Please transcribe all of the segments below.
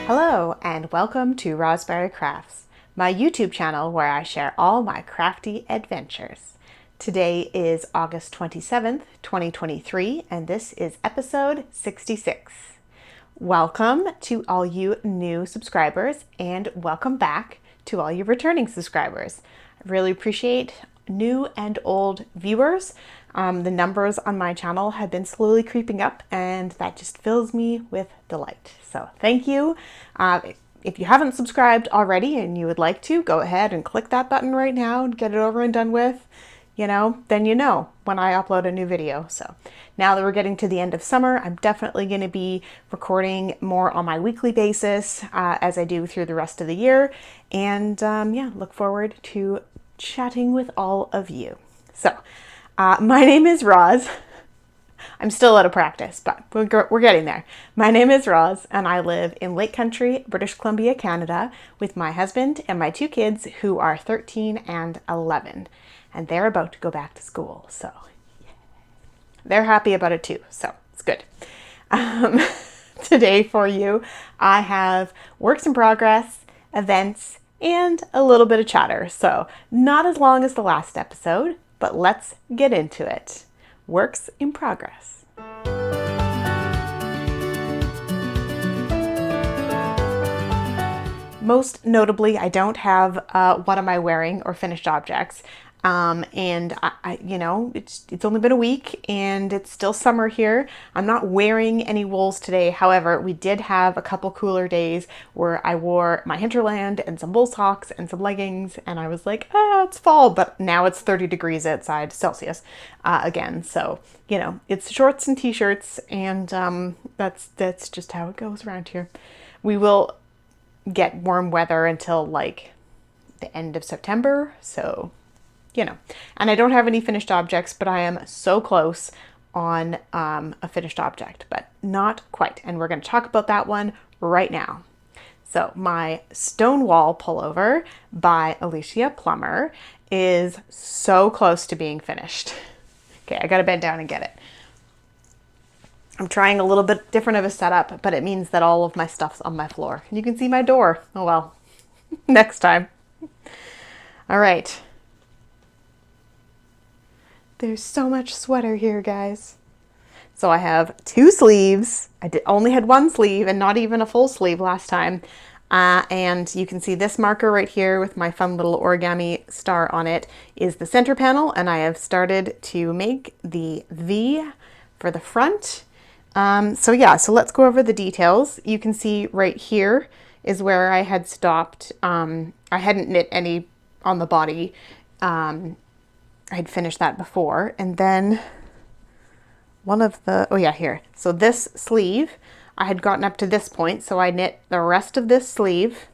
Hello and welcome to Rosberry Crafts, my YouTube channel where I share all my crafty adventures. Today is August 27th, 2023, and this is episode 66. Welcome to all you new subscribers and welcome back to all you returning subscribers. I really appreciate new and old viewers. The numbers on my channel have been slowly creeping up and that just fills me with delight. So thank you. If you haven't subscribed already and you would like to, go ahead and click that button right now and get it over and done with. Then you know when I upload a new video. So now that we're getting to the end of summer, I'm definitely going to be recording more on my weekly basis as I do through the rest of the year. And look forward to chatting with all of you. So my name is Roz. I'm still out of practice, but we're getting there. My name is Roz, and I live in Lake Country, British Columbia, Canada, with my husband and my two kids who are 13 and 11. And they're about to go back to school, so they're happy about it too, so it's good. Today for you, I have works in progress, events, and a little bit of chatter. So not as long as the last episode, but let's get into it. Works in progress. Most notably, I don't have what am I wearing or finished objects. And it's only been a week and it's still summer here. I'm not wearing any wools today. However, we did have a couple cooler days where I wore my hinterland and some wool socks and some leggings. And I was like, it's fall, but now it's 30 degrees outside Celsius again. So, it's shorts and t-shirts and that's just how it goes around here. We will get warm weather until like the end of September. So and I don't have any finished objects, but I am so close on a finished object, but not quite. And we're going to talk about that one right now. So my Stonewall pullover by Alicia Plummer is so close to being finished. Okay, I got to bend down and get it. I'm trying a little bit different of a setup, but it means that all of my stuff's on my floor. You can see my door. Oh well, next time. All right. There's so much sweater here, guys. So I have two sleeves. I only had one sleeve and not even a full sleeve last time. And you can see this marker right here with my fun little origami star on it is the center panel. And I have started to make the V for the front. So let's go over the details. You can see right here is where I had stopped. I hadn't knit any on the body. I had finished that before, and then here. So this sleeve, I had gotten up to this point, so I knit the rest of this sleeve,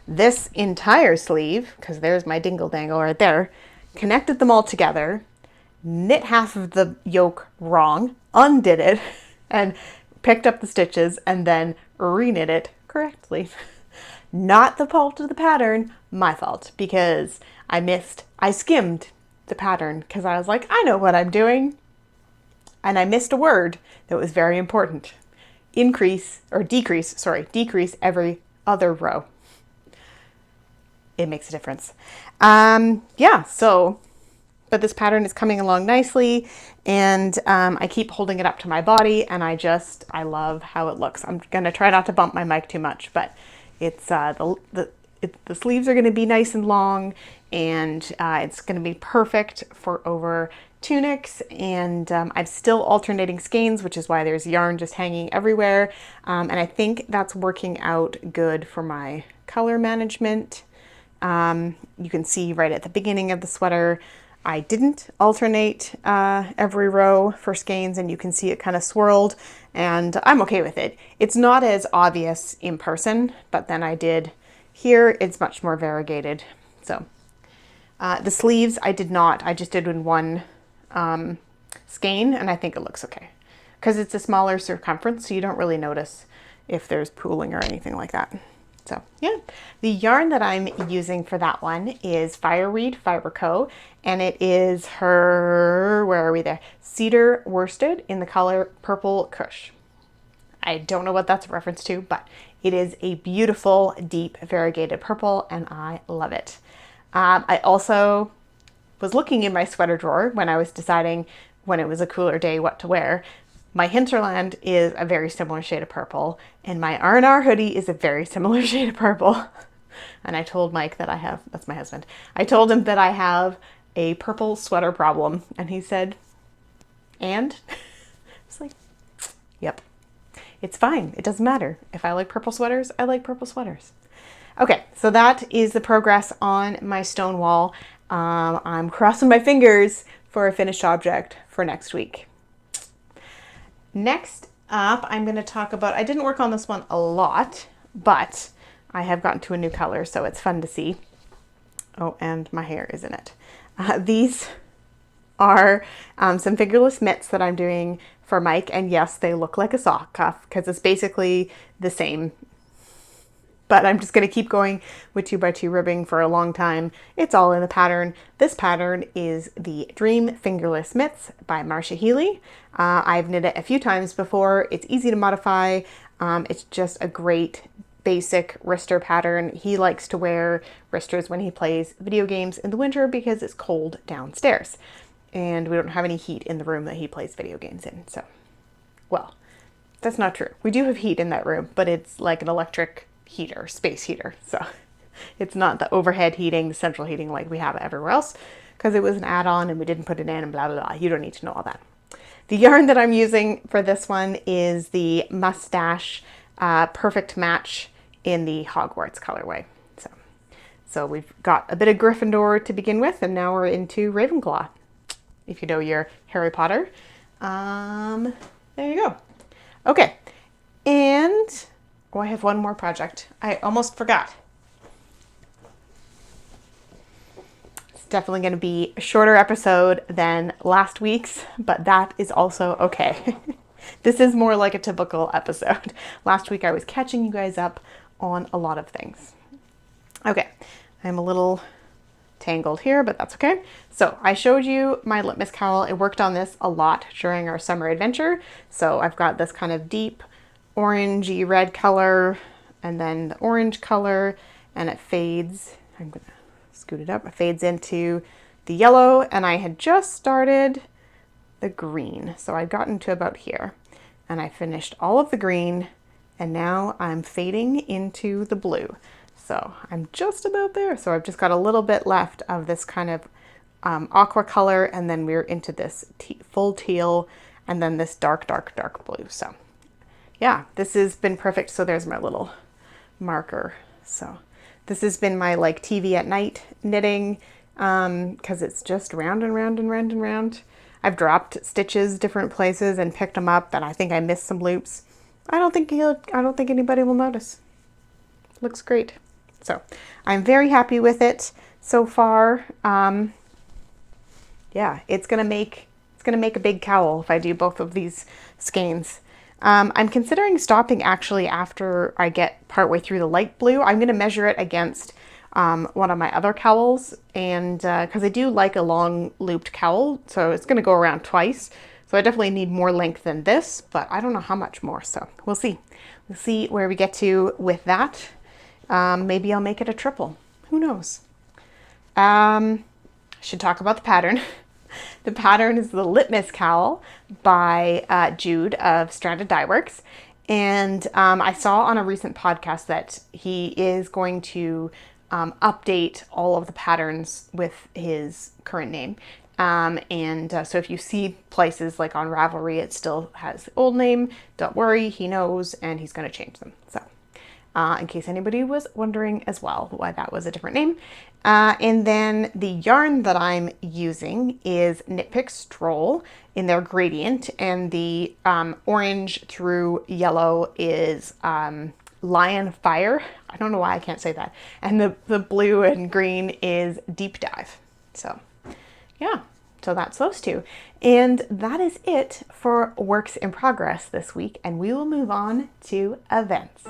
this entire sleeve, because there's my dingle dangle right there, connected them all together, knit half of the yoke wrong, undid it, and picked up the stitches, and then reknit it correctly. Not the fault of the pattern, my fault, because I skimmed the pattern because I was like, I know what I'm doing. And I missed a word that was very important. Decrease every other row. It makes a difference. But this pattern is coming along nicely and I keep holding it up to my body and I love how it looks. I'm going to try not to bump my mic too much, but it's the sleeves are going to be nice and long and it's going to be perfect for over tunics. And I'm still alternating skeins, which is why there's yarn just hanging everywhere. And I think that's working out good for my color management. You can see right at the beginning of the sweater, I didn't alternate every row for skeins, and you can see it kind of swirled, and I'm okay with it. It's not as obvious in person, but then I did here, it's much more variegated. So the sleeves I did not, I just did in one skein, and I think it looks okay because it's a smaller circumference, so you don't really notice if there's pooling or anything like that. So yeah, the yarn that I'm using for that one is Fireweed Fiber Co. And it is her, Cedar worsted in the color Purple Kush. I don't know what that's a reference to, but it is a beautiful, deep, variegated purple, and I love it. I also was looking in my sweater drawer when I was deciding when it was a cooler day what to wear. My Hinterland is a very similar shade of purple, and my R&R hoodie is a very similar shade of purple. And I told Mike that that's my husband, I told him that I have a purple sweater problem, and he said, and? It's like, yep, it's fine. It doesn't matter. If I like purple sweaters, I like purple sweaters. Okay, so that is the progress on my stone wall. I'm crossing my fingers for a finished object for next week. Next up, I'm going to talk about, I didn't work on this one a lot, but I have gotten to a new color, so it's fun to see. Oh, and my hair is in it. These are some fingerless mitts that I'm doing for Mike, and yes, they look like a sock cuff because it's basically the same. But I'm just going to keep going with 2x2 ribbing for a long time. It's all in the pattern. This pattern is the Dream Fingerless Mitts by Marcia Healy. I've knit it a few times before. It's easy to modify. It's just a great basic wrister pattern. He likes to wear wristers when he plays video games in the winter because it's cold downstairs. And we don't have any heat in the room that he plays video games in. So, well, that's not true. We do have heat in that room, but it's like an electric heater, space heater. So it's not the overhead heating, the central heating like we have everywhere else, because it was an add-on and we didn't put it in and blah, blah, blah. You don't need to know all that. The yarn that I'm using for this one is the Mustache Perfect Match in the Hogwarts colorway. So we've got a bit of Gryffindor to begin with, and now we're into Ravenclaw. If you know your Harry Potter. There you go. Okay. And I have one more project. I almost forgot. It's definitely going to be a shorter episode than last week's, but that is also okay. This is more like a typical episode. Last week I was catching you guys up on a lot of things. Okay. I'm a little tangled here, but that's okay. So I showed you my litmus cowl. I worked on this a lot during our summer adventure. So I've got this kind of deep orangey red color, and then the orange color, and it fades. I'm gonna scoot it up. It fades into the yellow, and I had just started the green. So I'd gotten to about here, and I finished all of the green, and now I'm fading into the blue. So I'm just about there. So I've just got a little bit left of this kind of aqua color, and then we're into this full teal, and then this dark, dark, dark blue. So yeah, this has been perfect. So there's my little marker. So this has been my like TV at night knitting, because it's just round and round and round and round. I've dropped stitches different places and picked them up, and I think I missed some loops. I don't think anybody will notice. Looks great. So I'm very happy with it so far. Yeah, it's gonna make a big cowl if I do both of these skeins. I'm considering stopping actually after I get partway through the light blue. I'm gonna measure it against one of my other cowls, and because I do like a long looped cowl, so it's gonna go around twice. So I definitely need more length than this, but I don't know how much more. So we'll see. We'll see where we get to with that. Maybe I'll make it a triple. Who knows? I should talk about the pattern. The pattern is the Litmus Cowl by Jude of Stranded Dye Works. And I saw on a recent podcast that he is going to update all of the patterns with his current name. So if you see places like on Ravelry, it still has the old name. Don't worry, he knows, and he's going to change them. So in case anybody was wondering as well why that was a different name. And then the yarn that I'm using is Knit Pick Stroll in their gradient, and the orange through yellow is Lion Fire. I don't know why I can't say that. And the blue and green is Deep Dive. So yeah, so that's those two. And that is it for works in progress this week, and we will move on to events.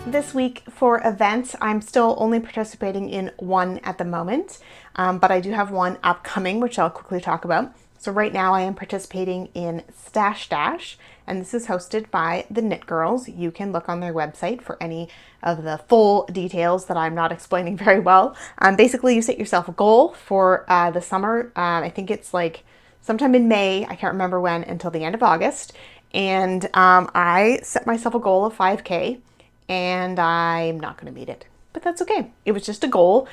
This week for events, I'm still only participating in one at the moment, but I do have one upcoming, which I'll quickly talk about. So right now I am participating in Stash Dash, and this is hosted by the Knit Girls. You can look on their website for any of the full details that I'm not explaining very well. Basically, you set yourself a goal for the summer. I think it's like sometime in May, I can't remember when, until the end of August. And I set myself a goal of 5K, and I'm not going to meet it, but that's okay. It was just a goal.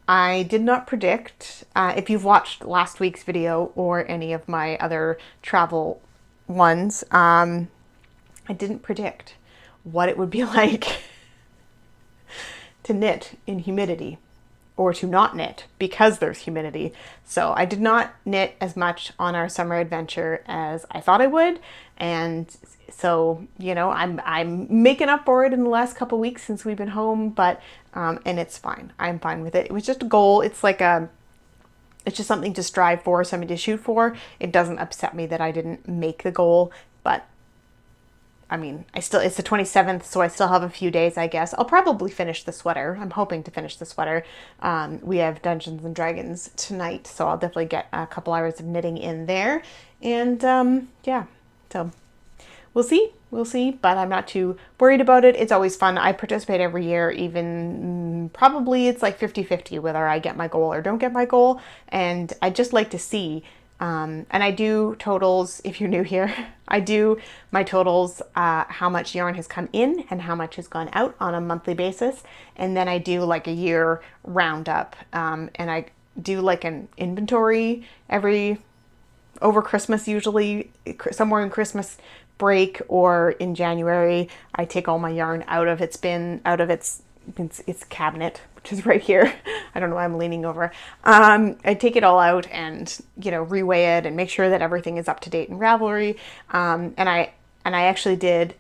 I did not predict, if you've watched last week's video or any of my other travel ones, I didn't predict what it would be like to knit in humidity, or to not knit because there's humidity. So I did not knit as much on our summer adventure as I thought I would. And so, you know, I'm making up for it in the last couple weeks since we've been home, but, and it's fine. I'm fine with it. It was just a goal. It's like it's just something to strive for, something to shoot for. It doesn't upset me that I didn't make the goal, but I mean, it's the 27th, so I still have a few days, I guess. I'll probably finish the sweater. I'm hoping to finish the sweater. We have Dungeons and Dragons tonight, so I'll definitely get a couple hours of knitting in there. And yeah, so we'll see, but I'm not too worried about it. It's always fun. I participate every year, even probably it's like 50-50 whether I get my goal or don't get my goal. And I just like to see, and I do totals, if you're new here, I do my totals, how much yarn has come in and how much has gone out on a monthly basis. And then I do like a year roundup, and I do like an inventory over Christmas, usually somewhere in Christmas break or in January. I take all my yarn out of its cabinet, which is right here. I don't know why I'm leaning over. I take it all out and, you know, reweigh it and make sure that everything is up to date in Ravelry. And I actually did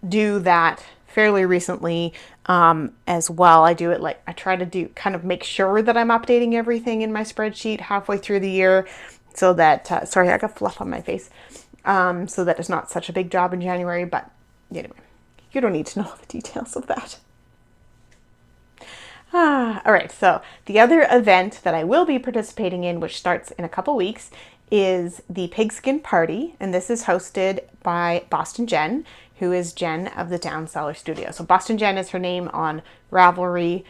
do that fairly recently as well. I do it like, I try to do kind of make sure that I'm updating everything in my spreadsheet halfway through the year so that, sorry, I got fluff on my face, so that it's not such a big job in January, but anyway, you don't need to know the details of that. All right, so the other event that I will be participating in, which starts in a couple weeks, is the Pigskin Party, and this is hosted by Boston Jen, who is Jen of the Down Cellar Studio. So Boston Jen is her name on Ravelry.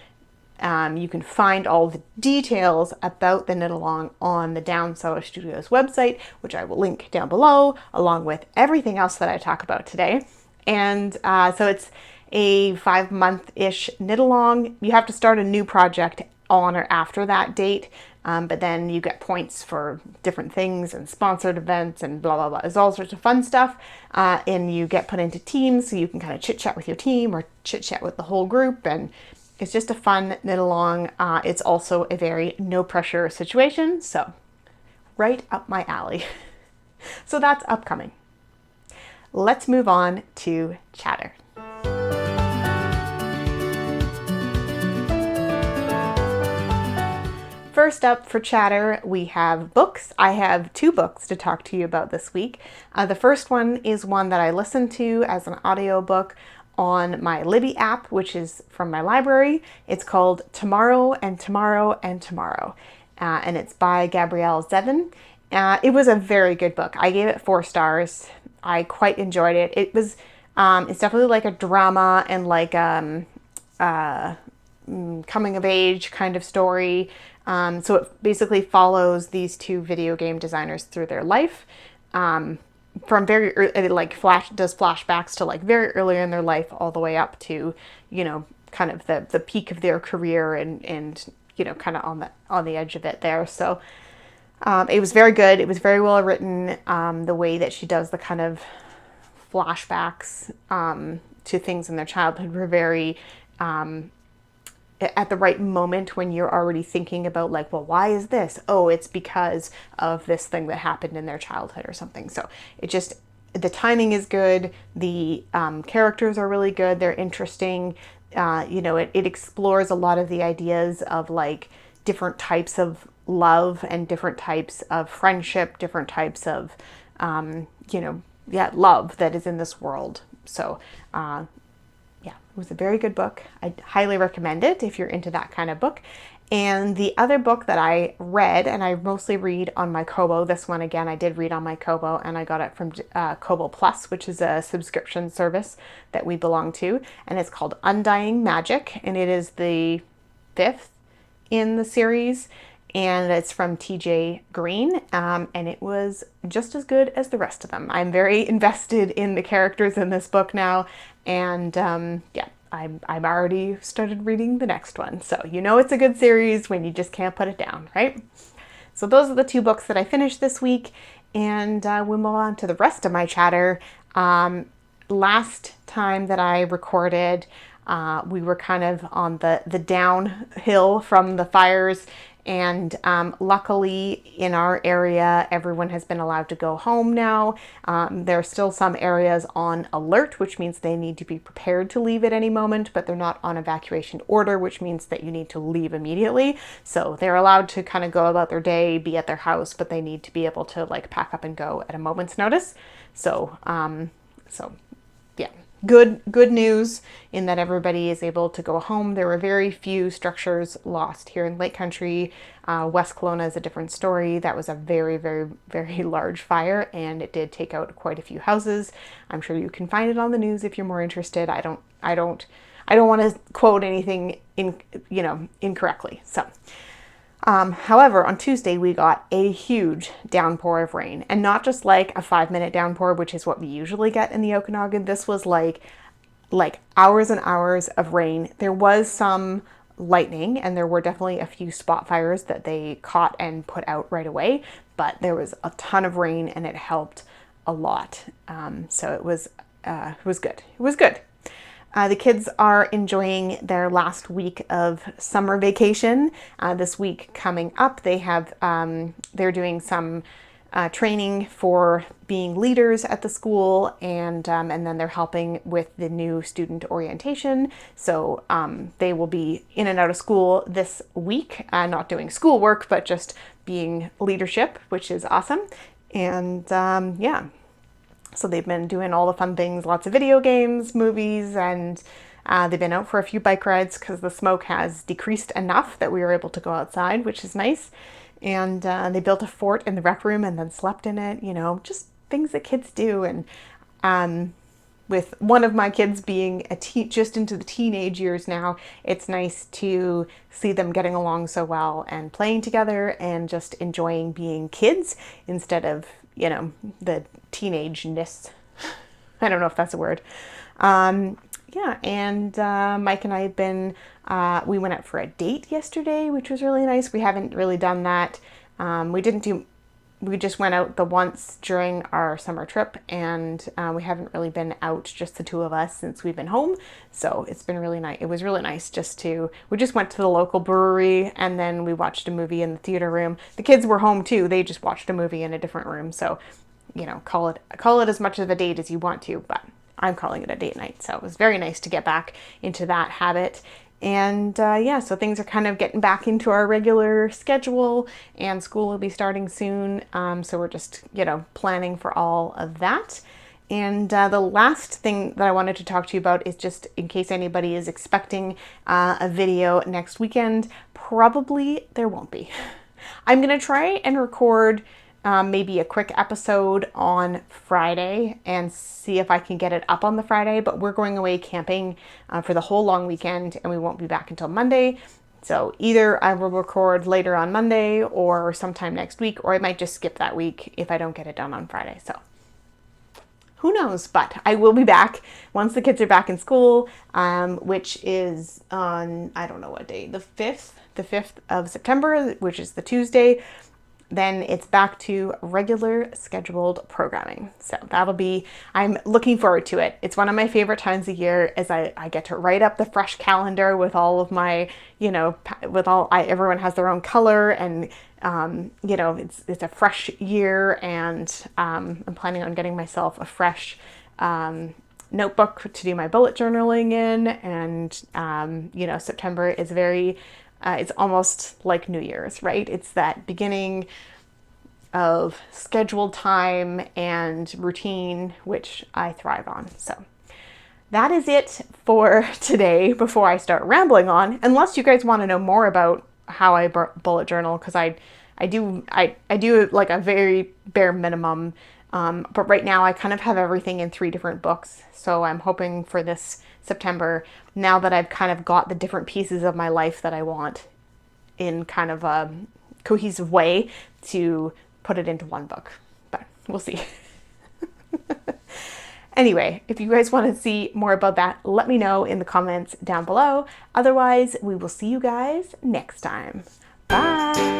You can find all the details about the knit along on the Down Cellar Studios website, which I will link down below, along with everything else that I talk about today. And so it's a 5-month-ish knit along. You have to start a new project on or after that date, but then you get points for different things and sponsored events and blah, blah, blah. There's all sorts of fun stuff, and you get put into teams so you can kind of chit-chat with your team or chit-chat with the whole group, and it's just a fun knit along. It's also a very no-pressure situation, so right up my alley. So that's upcoming. Let's move on to chatter. First up for chatter, we have books. I have 2 books to talk to you about this week. The first one is one that I listened to as an audiobook on my Libby app, which is from my library. It's called Tomorrow and Tomorrow and Tomorrow, and it's by Gabrielle Zevin. It was a very good book. I gave it 4 stars. I quite enjoyed it. It was, it's definitely like a drama and like coming of age kind of story. So it basically follows these 2 video game designers through their life, from very early, like does flashbacks to like very early in their life all the way up to, you know, kind of the peak of their career and you know, kind of on the edge of it there. So it was very good. It was very well written. The way that she does the kind of flashbacks to things in their childhood were very at the right moment when you're already thinking about like, well, why is this? Oh, it's because of this thing that happened in their childhood or something. So it just, the timing is good. The characters are really good. They're interesting. You know, it explores a lot of the ideas of like different types of love and different types of friendship, different types of, you know, love that is in this world. So, yeah, it was a very good book. I highly recommend it if you're into that kind of book. And the other book that I read, and I mostly read on my Kobo, this one again I did read on my Kobo, and I got it from Kobo Plus, which is a subscription service that we belong to, and it's called Undying Magic, and it is the 5th in the series, and it's from TJ Green, and it was just as good as the rest of them. I'm very invested in the characters in this book now, and yeah, I've already started reading the next one. So you know it's a good series when you just can't put it down, right? So those are the 2 books that I finished this week, and we'll move on to the rest of my chatter. Last time that I recorded, we were kind of on the downhill from the fires, and luckily in our area, everyone has been allowed to go home now. There are still some areas on alert, which means they need to be prepared to leave at any moment, but they're not on evacuation order, which means that you need to leave immediately. So they're allowed to kind of go about their day, be at their house, but they need to be able to like pack up and go at a moment's notice. So, yeah, good news in that everybody is able to go home. There were very few structures lost here in Lake Country. West Kelowna is a different story. That was a very, very, very large fire, and it did take out quite a few houses. I'm sure you can find it on the news if you're more interested. I don't want to quote anything incorrectly. So. However, on Tuesday, we got a huge downpour of rain, and not just like a 5-minute downpour, which is what we usually get in the Okanagan. This was like hours and hours of rain. There was some lightning, and there were definitely a few spot fires that they caught and put out right away, but there was a ton of rain, and it helped a lot. So it was good. It was good. The kids are enjoying their last week of summer vacation. This week coming up, they're doing some training for being leaders at the school, and then they're helping with the new student orientation. So they will be in and out of school this week, not doing schoolwork, but just being leadership, which is awesome. And yeah. So they've been doing all the fun things, lots of video games, movies, and they've been out for a few bike rides because the smoke has decreased enough that we were able to go outside, which is nice. And they built a fort in the rec room and then slept in it, just things that kids do. And with one of my kids being just into the teenage years now, it's nice to see them getting along so well and playing together and just enjoying being kids instead of the teenage-ness. I don't know if that's a word. Yeah, and Mike and I have been, we went out for a date yesterday, which was really nice. We haven't really done that. We just went out the once during our summer trip, and we haven't really been out, just the 2 of us, since we've been home. So it's been really nice. It was really nice we just went to the local brewery, and then we watched a movie in the theater room. The kids were home too. They just watched a movie in a different room. So, call it as much of a date as you want to, but I'm calling it a date night. So it was very nice to get back into that habit. And yeah, so things are kind of getting back into our regular schedule, and school will be starting soon. So we're just, planning for all of that. And the last thing that I wanted to talk to you about is just in case anybody is expecting a video next weekend, probably there won't be. I'm going to try and record maybe a quick episode on Friday and see if I can get it up on the Friday, but we're going away camping for the whole long weekend, and we won't be back until Monday. So either I will record later on Monday or sometime next week, or I might just skip that week if I don't get it done on Friday. So who knows, but I will be back once the kids are back in school, which is on, I don't know what day, the 5th of September, which is the Tuesday. Then it's back to regular scheduled programming. So I'm looking forward to it. It's one of my favorite times of year, as I get to write up the fresh calendar with all of my, everyone has their own color, and, it's a fresh year, and I'm planning on getting myself a fresh notebook to do my bullet journaling in. And, September is it's almost like New Year's, right? It's that beginning of scheduled time and routine, which I thrive on. So that is it for today before I start rambling on, unless you guys want to know more about how I bullet journal, because I do like a very bare minimum. But right now I kind of have everything in 3 different books. So I'm hoping for this September, now that I've kind of got the different pieces of my life that I want in kind of a cohesive way, to put it into one book. But we'll see. Anyway, if you guys want to see more about that, let me know in the comments down below. Otherwise, we will see you guys next time. Bye!